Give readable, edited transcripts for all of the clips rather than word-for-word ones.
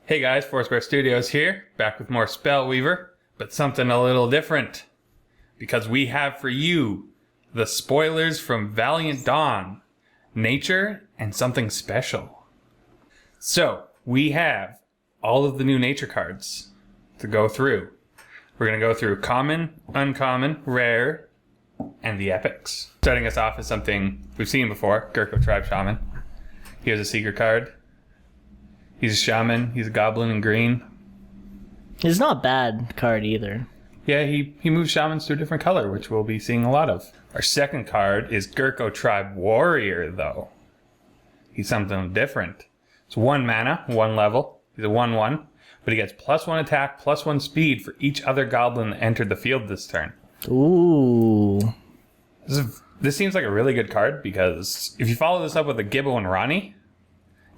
Hey guys, Foursquare Studios here, back with more Spellweaver, but something a little different. Because we have for you the spoilers from Valiant Dawn, nature, and something special. So, we have all of the new nature cards to go through. We're going to go through common, uncommon, rare, and the epics. Starting us off is something we've seen before, Gurkha Tribe Shaman. Here's a secret card. He's a shaman. He's a goblin in green. It's not a bad card either. Yeah, he moves shamans to a different color, which we'll be seeing a lot of. Our second card is Gurkha Tribe Warrior, though. He's something different. It's 1 mana, 1 level. He's a 1/1, but he gets +1 attack, +1 speed for each other goblin that entered the field this turn. Ooh. This seems like a really good card, because if you follow this up with a Gibbo and Ronnie,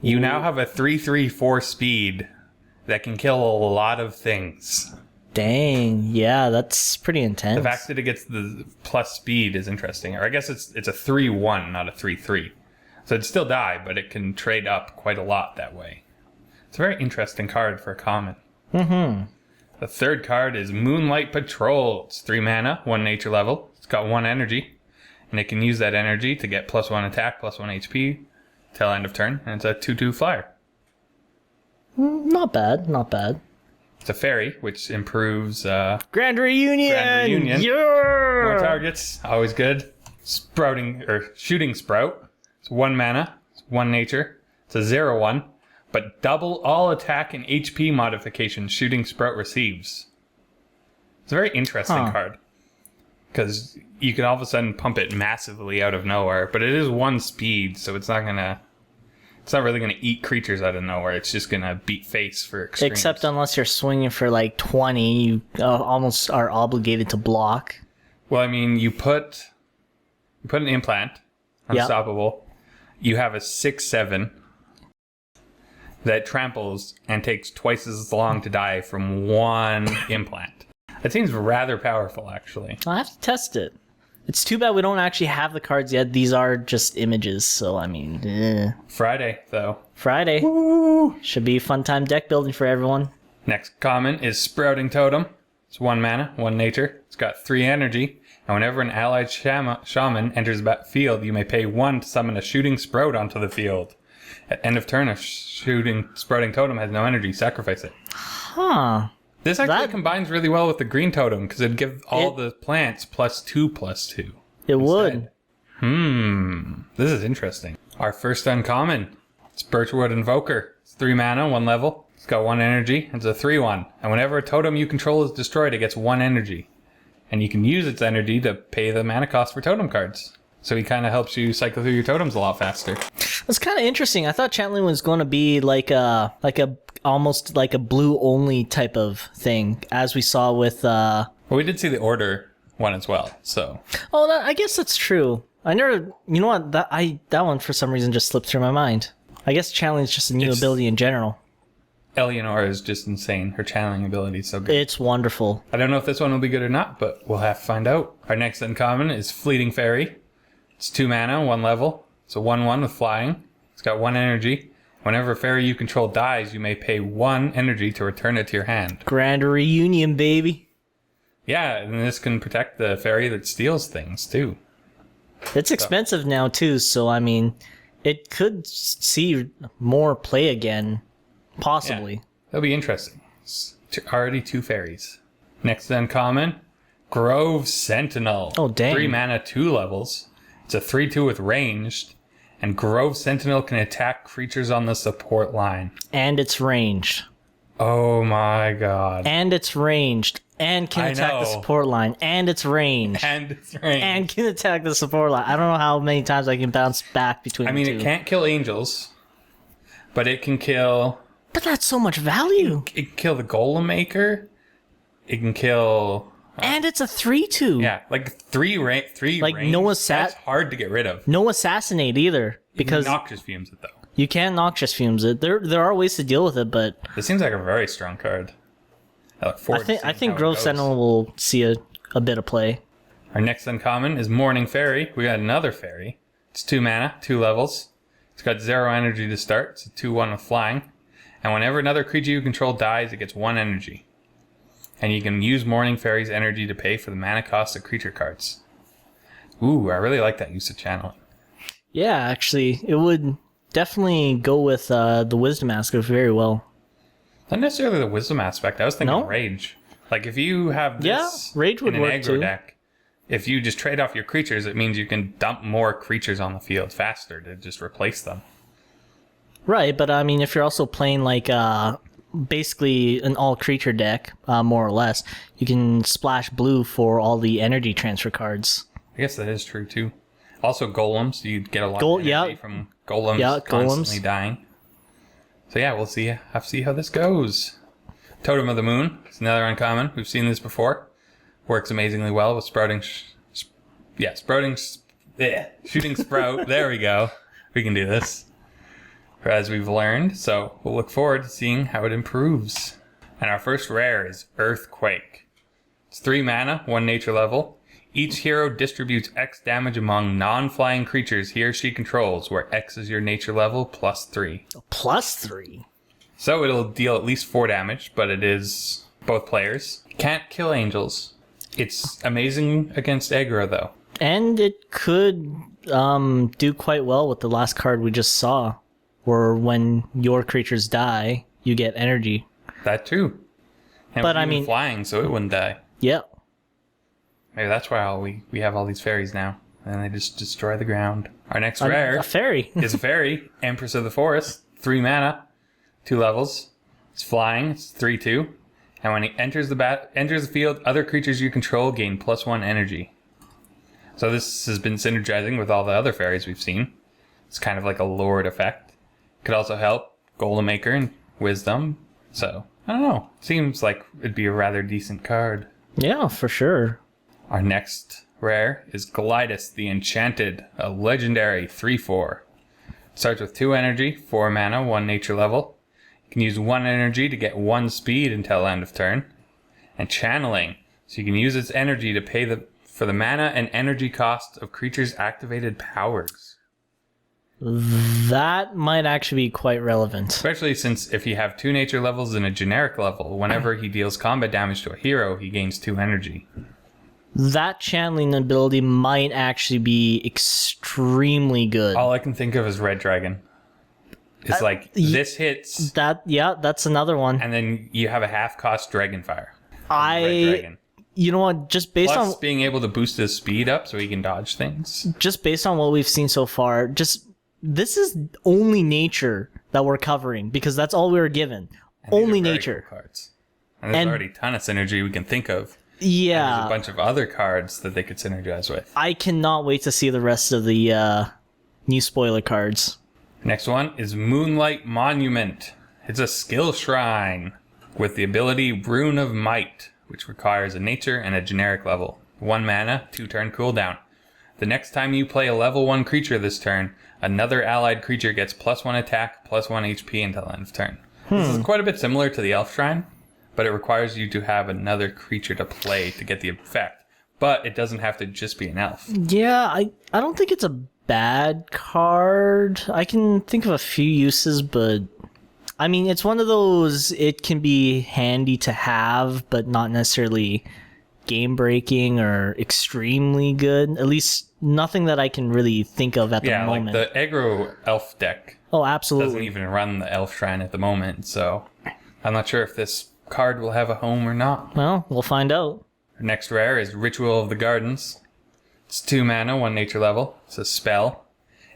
you now have a 3/3/4 speed that can kill a lot of things. Dang, yeah, that's pretty intense. The fact that it gets the plus speed is interesting. Or I guess it's a 3/1, not a 3/3. So it'd still die, but it can trade up quite a lot that way. It's a very interesting card for a common. Mm-hmm. The third card is Moonlight Patrols. 3 mana, 1 nature level. It's got 1 energy. And it can use that energy to get +1 attack, +1 HP till end of turn. And it's a 2/2 flyer. Not bad, not bad. It's a Ferry, which improves Grand Reunion! Yeah! More targets, always good. Shooting Sprout. It's 1 mana, it's 1 nature. It's a 0/1, but double all attack and HP modifications Shooting Sprout receives. It's a very interesting card, because you can all of a sudden pump it massively out of nowhere, but it is 1 speed, so it's not really gonna eat creatures out of nowhere. It's just gonna beat face for extremes. Except unless you're swinging for like 20, you almost are obligated to block. Well, I mean, you put an implant, unstoppable. Yep. You have a 6/7 that tramples and takes twice as long to die from 1 implant. That seems rather powerful, actually. I'll have to test it. It's too bad we don't actually have the cards yet. These are just images, so I mean... Friday, though. Friday. Woo! Should be a fun time deck building for everyone. Next common is Sprouting Totem. It's 1 mana, 1 nature. It's got 3 energy. And whenever an allied shaman enters the field, you may pay 1 to summon a Shooting Sprout onto the field. At end of turn, if Sprouting Totem has no energy, sacrifice it. Huh. This actually combines really well with the green totem, because it'd give all the plants +2/+2. It would. This is interesting. Our first uncommon. It's Birchwood Invoker. It's 3 mana, 1 level. It's got 1 energy. It's a 3/1. And whenever a totem you control is destroyed, it gets 1 energy. And you can use its energy to pay the mana cost for totem cards. So he kind of helps you cycle through your totems a lot faster. That's kind of interesting. I thought channeling was going to be almost like a blue only type of thing, as we saw with Well, we did see the order one as well, so. Oh, I guess that's true. I never, you know what, that one for some reason just slipped through my mind. I guess channeling is just a new ability in general. Eleanor is just insane. Her channeling ability is so good. It's wonderful. I don't know if this one will be good or not, but we'll have to find out. Our next uncommon is Fleeting Ferry. It's 2 mana, 1 level. It's a 1/1 with flying. It's got 1 energy. Whenever a fairy you control dies, you may pay 1 energy to return it to your hand. Grand Reunion, baby. Yeah, and this can protect the fairy that steals things, too. It's expensive now, too, so, I mean, it could see more play again, possibly. Yeah, that'll be interesting. It's already 2 fairies. Next uncommon, Grove Sentinel. Oh, dang. 3 mana, 2 levels. It's a 3/2 with ranged. And Grove Sentinel can attack creatures on the support line. And it's ranged. Oh my god. And it's ranged. And can attack the support line. And it's ranged. And it's ranged. And can attack the support line. I don't know how many times I can bounce back between the two. It can't kill angels. But it can kill... But that's so much value. It can kill the Golem Maker. It can kill... and it's a 3/2. Yeah, like 3 range. Like that's hard to get rid of. No assassinate either, because Noxious Fumes it though. You can Noxious Fumes it. There are ways to deal with it, but this seems like a very strong card. I think Grove Sentinel will see a bit of play. Our next uncommon is Morning Ferry. We got another fairy. It's 2 mana, 2 levels. It's got 0 energy to start. It's a 2/1 with flying. And whenever another creature you control dies, it gets 1 energy. And you can use Morning Fairy's energy to pay for the mana cost of creature cards. Ooh, I really like that use of channeling. Yeah, actually, it would definitely go with the Wisdom aspect very well. Not necessarily the Wisdom aspect. I was thinking Rage. Like, if you have this Rage would in an work aggro too. deck, if you just trade off your creatures, it means you can dump more creatures on the field faster to just replace them. Right, but I mean, if you're also playing like basically an all-creature deck, more or less, you can splash blue for all the energy transfer cards. I guess that is true, too. Also, golems. You get a lot of energy from golems constantly dying. So yeah, we'll see how this goes. Totem of the Moon. It's another uncommon. We've seen this before. Works amazingly well with shooting sprout. There we go. We can do this. As we've learned, so we'll look forward to seeing how it improves. And our first rare is Earthquake. It's 3 mana, 1 nature level. Each hero distributes X damage among non-flying creatures he or she controls, where X is your nature level plus 3. Plus 3? So it'll deal at least 4 damage, but it is both players. Can't kill angels. It's amazing against aggro, though. And it could do quite well with the last card we just saw, where when your creatures die, you get energy. That too. And but I mean, flying, so it wouldn't die. Yeah. Maybe that's why we have all these fairies now, and they just destroy the ground. Our next rare, a fairy, is a fairy, Empress of the Forest, 3 mana, 2 levels. It's flying. It's 3/2, and when it enters the field, other creatures you control gain +1 energy. So this has been synergizing with all the other fairies we've seen. It's kind of like a Lord effect. Could also help Golem Maker and Wisdom. So I don't know. Seems like it'd be a rather decent card. Yeah, for sure. Our next rare is Gladys the Enchanted, a legendary 3/4. Starts with 2 energy, 4 mana, 1 nature level. You can use 1 energy to get 1 speed until end of turn. And channeling, so you can use its energy to pay for the mana and energy cost of creatures' activated powers. That might actually be quite relevant. Especially since if you have 2 nature levels and a generic level, whenever he deals combat damage to a hero, he gains 2 energy. That channeling ability might actually be extremely good. All I can think of is Red Dragon. It's like, this hits... that's another one. And then you have a half-cost Dragonfire. Red Dragon. You know what, just based Plus on... being able to boost his speed up so he can dodge things. Just based on what we've seen so far, this is only nature that we're covering, because that's all we were given. And only these are very nature. cool cards. And there's already a ton of synergy we can think of. Yeah. And there's a bunch of other cards that they could synergize with. I cannot wait to see the rest of the new spoiler cards. Next one is Moonlight Monument. It's a skill shrine with the ability Rune of Might, which requires a nature and a generic level. 1 mana, 2 turn cooldown. The next time you play a level 1 creature this turn, another allied creature gets +1 attack, +1 HP until end of turn. This is quite a bit similar to the Elf Shrine, but it requires you to have another creature to play to get the effect. But it doesn't have to just be an elf. Yeah, I don't think it's a bad card. I can think of a few uses, but I mean, it's one of those, it can be handy to have, but not necessarily game breaking or extremely good. At least nothing that I can really think of at the moment. Yeah, like the aggro elf deck. Oh, absolutely. Doesn't even run the Elf Shrine at the moment, so I'm not sure if this card will have a home or not. Well, we'll find out. Our next rare is Ritual of the Gardens. It's 2 mana, 1 nature level. It's a spell.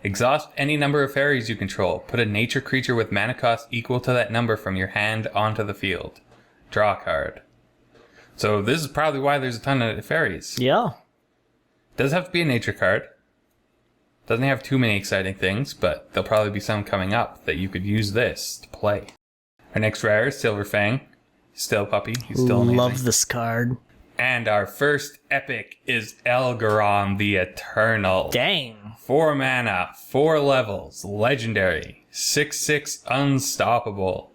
Exhaust any number of fairies you control. Put a nature creature with mana cost equal to that number from your hand onto the field. Draw a card. So this is probably why there's a ton of fairies. Yeah. Does have to be a nature card. Doesn't have too many exciting things, but there'll probably be some coming up that you could use this to play. Our next rare is Silverfang. Still puppy. He's still amazing. Love this card. And our first epic is Elgaron the Eternal. Dang. 4 mana, 4 levels, legendary, 6/6 unstoppable.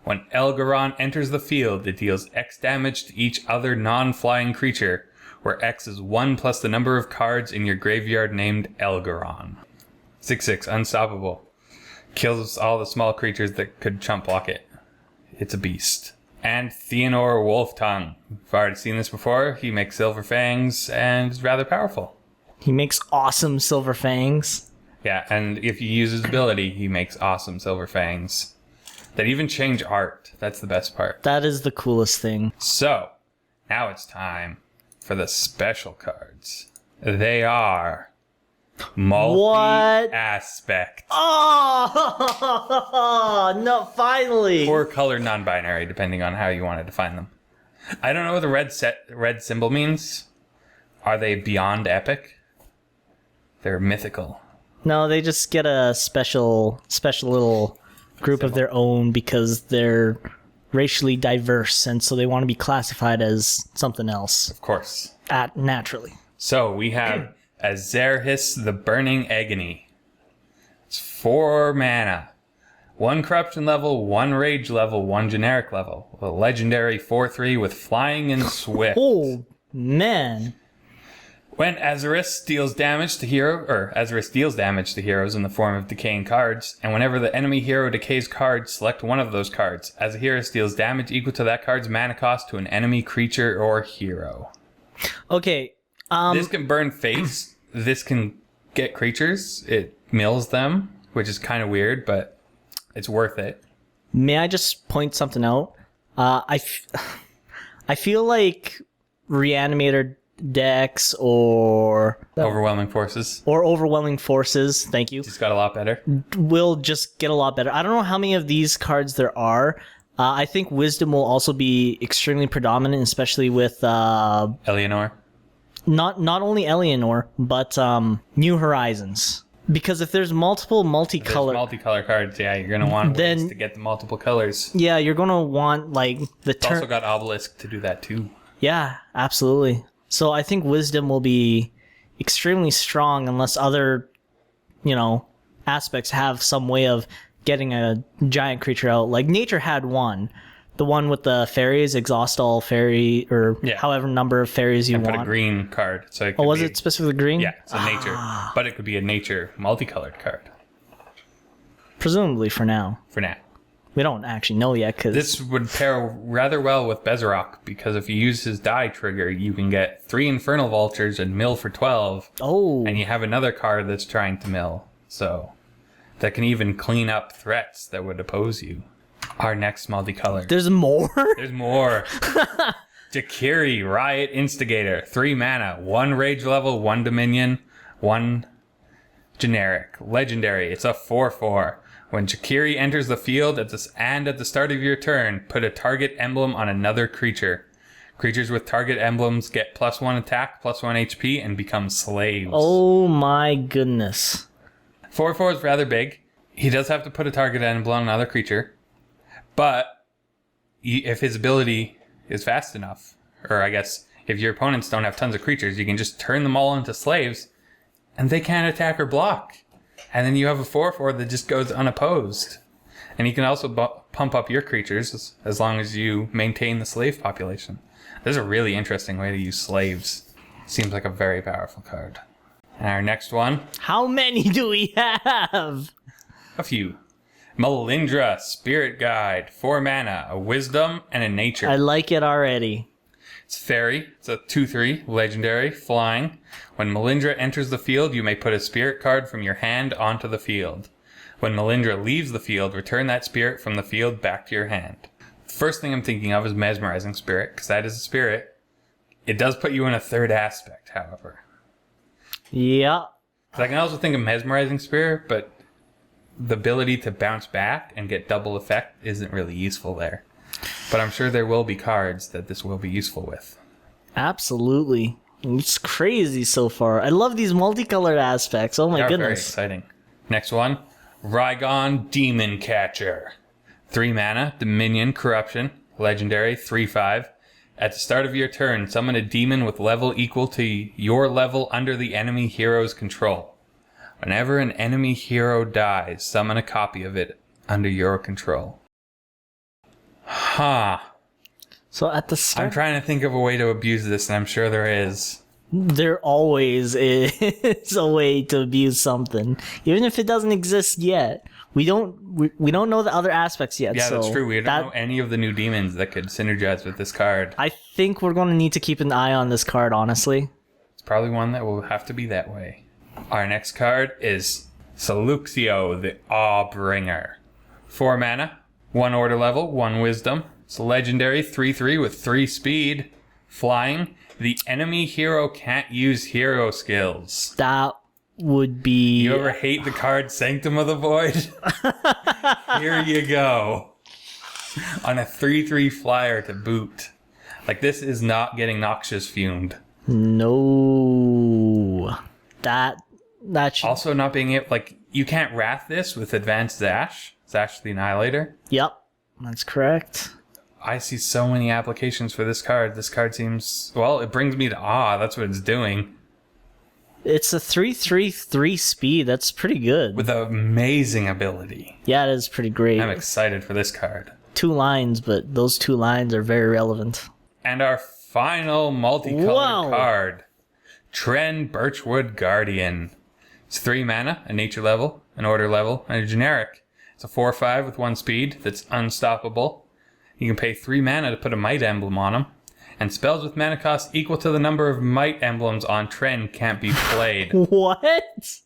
When Elgaron enters the field, it deals X damage to each other non-flying creature, where X is 1 plus the number of cards in your graveyard named Elgaron. 6/6 unstoppable. Kills all the small creatures that could chump block it. It's a beast. And Theanor Wolftongue. I've already seen this before. He makes silver fangs and is rather powerful. He makes awesome silver fangs. Yeah, and if you use his ability, he makes awesome silver fangs that even change art. That's the best part. That is the coolest thing. So, now it's time for the special cards. They are multi-aspect. Oh, no, finally. Or color non-binary, depending on how you want to define them. I don't know what the red symbol means. Are they beyond epic? They're mythical. No, they just get a special little group of their own because they're racially diverse, and so they want to be classified as something else. Of course. Naturally. So we have Azerhis the Burning Agony. It's 4 mana. 1 corruption level, 1 rage level, 1 generic level. A legendary 4/3 with flying and swift. Oh, man. When Azerhis deals damage to heroes in the form of decaying cards, and whenever the enemy hero decays cards, select one of those cards. Azerhis deals damage equal to that card's mana cost to an enemy creature or hero. Okay. This can burn face. This can get creatures. It mills them, which is kind of weird, but it's worth it. May I just point something out? I feel like Reanimator decks or Overwhelming Forces. Thank you. Just got a lot better. Will just get a lot better. I don't know how many of these cards there are. I think Wisdom will also be extremely predominant, especially with Eleanor. Not only Eleanor, but New Horizons. Because if there's multicolor cards, yeah, you're gonna want ways to get the multiple colors. Yeah, you're gonna want like the It's also got Obelisk to do that too. Yeah, absolutely. So I think Wisdom will be extremely strong unless other, aspects have some way of getting a giant creature out. Like Nature had one. The one with the fairies, exhaust all fairy, or however number of fairies you want. Put a green card. So was it specifically green? Yeah, it's a nature. But it could be a nature multicolored card. Presumably for now. For now. We don't actually know yet, because this would pair rather well with Bezarok, because if you use his die trigger, you can get 3 Infernal Vultures and mill for 12. Oh. And you have another card that's trying to mill. So that can even clean up threats that would oppose you. Our next multicolor. There's more? There's more. Shaqiri, Riot Instigator. 3 mana, 1 rage level, 1 dominion, 1 generic. Legendary. It's a 4/4. When Shaqiri enters the field at the start of your turn, put a target emblem on another creature. Creatures with target emblems get +1 attack, +1 HP, and become slaves. Oh my goodness. 4/4 is rather big. He does have to put a target emblem on another creature. But if his ability is fast enough, or I guess if your opponents don't have tons of creatures, you can just turn them all into slaves, and they can't attack or block. And then you have a 4/4 that just goes unopposed. And you can also pump up your creatures as long as you maintain the slave population. This is a really interesting way to use slaves. Seems like a very powerful card. And our next one. How many do we have? A few. Melinde, Spirit Guide. 4 mana, a Wisdom, and a Nature. I like it already. It's Ferry. It's a 2/3, legendary, flying. When Melinde enters the field, you may put a spirit card from your hand onto the field. When Melinde leaves the field, return that spirit from the field back to your hand. The first thing I'm thinking of is Mesmerizing Spirit, because that is a spirit. It does put you in a 3rd aspect, however. Yeah. I can also think of Mesmerizing Spirit, but the ability to bounce back and get double effect isn't really useful there. But I'm sure there will be cards that this will be useful with. Absolutely. It's crazy so far. I love these multicolored aspects. Oh my goodness. Very exciting. Next one. Rygon Demon Catcher. 3 mana, Dominion, Corruption, legendary, 3/5. At the start of your turn, summon a demon with level equal to your level under the enemy hero's control. Whenever an enemy hero dies, summon a copy of it under your control. So at the start... I'm trying to think of a way to abuse this, and I'm sure there is. There always is a way to abuse something, even if it doesn't exist yet. we don't know the other aspects yet. Yeah, so that's true. We don't know any of the new demons that could synergize with this card. I think we're going to need to keep an eye on this card, honestly. It's probably one that will have to be that way. Our next card is Solutio, the Awebringer. 4 mana, 1 order level, 1 wisdom. It's a legendary 3/3 with 3 speed. Flying. The enemy hero can't use hero skills. That would be... You ever hate the card Sanctum of the Void? Here you go. On a 3/3 flyer to boot. Like, this is not getting Noxious Fumed. No. That should... Also not being able... Like, you can't Wrath this with Advanced Zash. Zash the Annihilator. Yep, that's correct. I see so many applications for this card. This card seems... Well, it brings me to awe. That's what it's doing. It's a 3/3 3 speed. That's pretty good. With an amazing ability. Yeah, it is pretty great. I'm excited for this card. 2 lines, but those 2 lines are very relevant. And our final multicolored card. Tren Birchwood Guardian. It's 3 mana, a nature level, an order level, and a generic. It's a 4/5 with 1 speed that's unstoppable. You can pay 3 mana to put a Might emblem on him. And spells with mana cost equal to the number of Might emblems on Tren can't be played. What?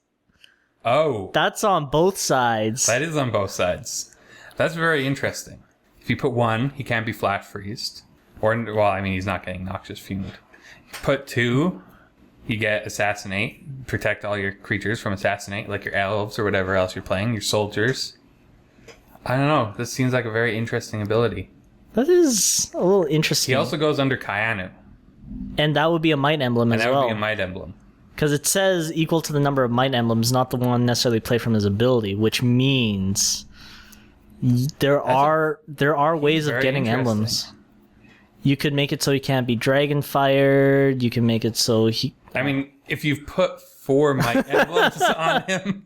Oh. That's on both sides. That is on both sides. That's very interesting. If you put 1, he can't be flash freezed. Or, well, I mean, he's not getting Noxious Fumed. Put 2, you get Assassinate. Protect all your creatures from Assassinate, like your elves or whatever else you're playing, your soldiers. I don't know. This seems like a very interesting ability. That is a little interesting. He also goes under Kayanu. And that would be a Might emblem as well. And that would be a Might emblem. Because it says equal to the number of Might emblems, not the one necessarily played from his ability, which means there are ways of getting emblems. You could make it so he can't be dragon fired. You can make it so he... I mean, if you've put 4 Might emblems on him,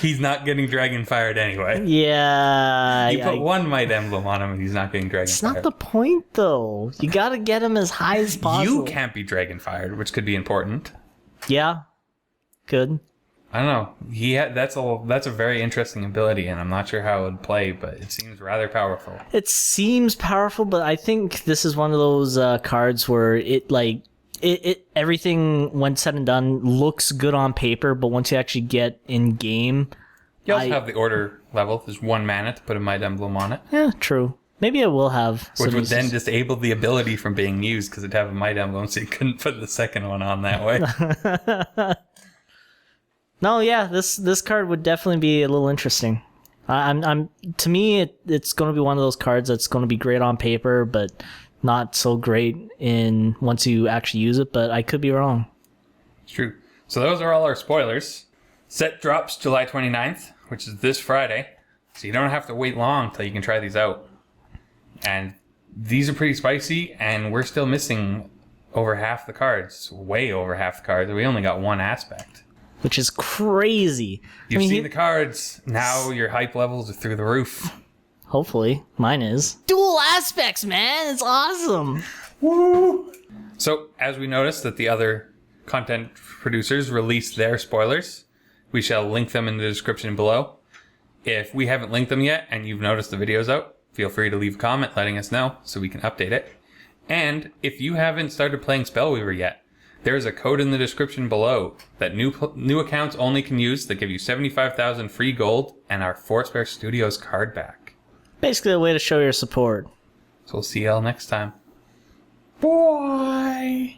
he's not getting dragon fired anyway. Yeah. You put 1 Might emblem on him and he's not getting dragon fired. It's not the point, though. You gotta get him as high as possible. You can't be dragon fired, which could be important. Yeah. Good. I don't know. That's a very interesting ability, and I'm not sure how it would play, but it seems rather powerful. It seems powerful, but I think this is one of those cards where it everything, when said and done, looks good on paper, but once you actually get in game... You also have the order level. There's 1 mana to put a Might emblem on it. Yeah, true. Maybe it will have some Which would uses. then disable the ability from being used, because it'd have a Might emblem, so you couldn't put the second one on that way. No, yeah, this card would definitely be a little interesting. To me, it's going to be one of those cards that's going to be great on paper, but not so great in once you actually use it. But I could be wrong. It's true. So those are all our spoilers. Set drops July 29th, which is this Friday. So you don't have to wait long till you can try these out. And these are pretty spicy, and we're still missing over half the cards. Way over half the cards. We only got 1 aspect. Which is crazy. You've seen the cards. Now your hype levels are through the roof. Hopefully. Mine is. Dual aspects, man. It's awesome. Woo! So, as we noticed that the other content producers released their spoilers, we shall link them in the description below. If we haven't linked them yet and you've noticed the video's out, feel free to leave a comment letting us know so we can update it. And if you haven't started playing Spellweaver yet, there's a code in the description below that new accounts only can use that give you 75,000 free gold and our Foursquare Studios card back. Basically a way to show your support. So we'll see y'all next time. Bye!